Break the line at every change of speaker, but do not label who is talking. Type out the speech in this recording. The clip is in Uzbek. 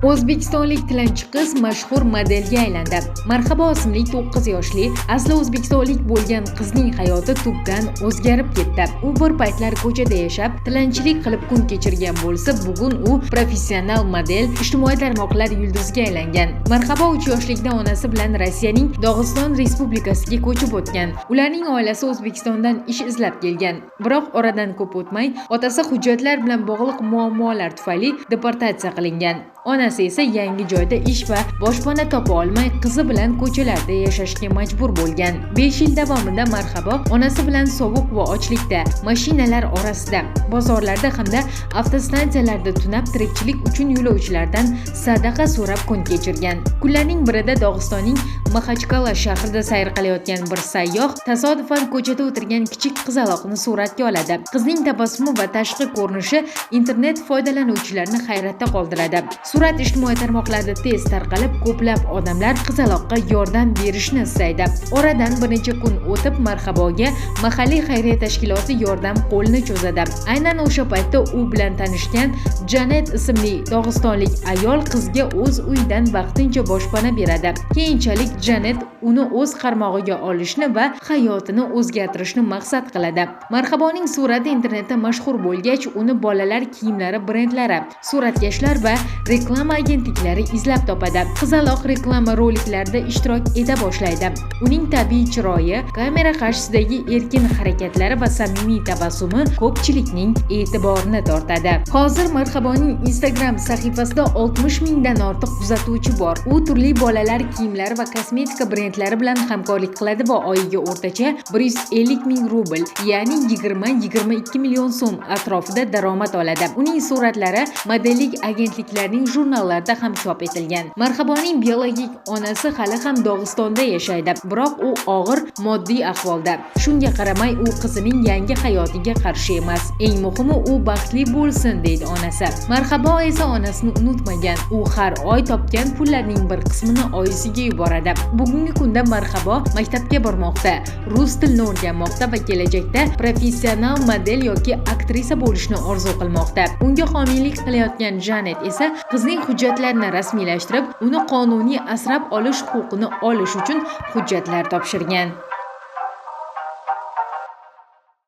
O'zbekistonlik tilanchi qiz mashhur modelga aylandi. Marhabo ismli 9 yoshli asli o'zbekistonlik bo'lgan qizning hayoti tubdan o'zgarib ketdi. U bir paytlar ko'chada yashab, tilanchilik qilib kun kechirgan bo'lsa, bugun u professional model, ijtimoiy tarmoqlar yulduziga aylangan. Marhabo 3 yoshlikda onasi bilan Rossiyaning Dog'iston Respublikasiga ko'chib o'tgan. Ularning oilasi O'zbekistondan ish izlab kelgan. Biroq oradan ko'p o'tmay, otasi hujjatlar bilan bog'liq muammolar tufayli deportatsiya qilingan. Onasi esa yangi joyda ish va boshpana topa olmay, qizi bilan ko'chalarda yashashga majbur bo'lgan. 5 yil davomida Marhabo onasi bilan sovuq va ochlikda, mashinalar orasida, bozorlarda hamda avtostansiyalarda tunab tirikchilik uchun yo'lovchilardan sadaqa so'rab kun kechirgan. Kunlarning birida Dog'istonning Maxachkala shahrida sayr qilayotgan bir sayyoh tasodifan ko'chada o'tirgan kichik qizaloqni suratga oladi. Qizning tabassumi va tashqi ko'rinishi internet foydalanuvchilarini hayratda qoldiradi. Surat ijtimoiy tarmoqlarda tez tarqalib, ko'plab odamlar qizaloqqa yordam berishni istaydi. Oradan bir necha kun o'tib, Marhaboga mahalliy xayriya tashkiloti yordam qo'lini cho'zadi. Aynan o'sha paytda u bilan tanishgan Janet ismli dog'istonlik ayol qizga o'z uyidan vaqtincha boshpana beradi. Keyinchalik Janet uni o'z qarmog'iga olishni va hayotini o'zgartirishni maqsad qiladi. Marhaboning surati internetda mashhur bo'lgach, uni bolalar kiyimlari brendlari, suratkashlar va reklama agentliklari izlab topadi. Qizaloq reklama roliklarida ishtirok eta boshlaydi. Uning tabiiy chiroyi, kamera qarshisidagi erkin harakatlari va samimiy tabassumi ko'pchilikning e'tiborini tortadi. Hozir Marhaboning Instagram sahifasida 60 mingdan ortiq kuzatuvchi bor. U turli bolalar kiyimlari va kosmetika brendlari bilan hamkorlik qiladi va oyiga o'rtacha 150 ming rubl, ya'ni 20-22 million so'm atrofida daromad oladi. Uning suratlari modellik agentliklarining jurnallarda ham chop etilgan. Marhaboning biologik onasi hali ham Dog'istonda yashaydi, biroq u og'ir moddiy ahvolda. Shunga qaramay, u qizining yangi hayotiga qarshi emas. Eng muhimi, u baxtli bo'lsin, deydi onasi. Marhabo esa onasini unutmagan. U har oy topgan pullarning bir qismini oyisiga yuboradi. Bugungi kunda Marhabo maktabga bormoqda, rus tilini o'rganmoqda va kelajakda professional model yoki aktrisa bo'lishni orzu qilmoqda. Unga homiylik qilayotgan Janet esa qizning hujjatlarini rasmiylashtirib, uni qonuniy asrab olish huquqini olish uchun hujjatlar topshirgan.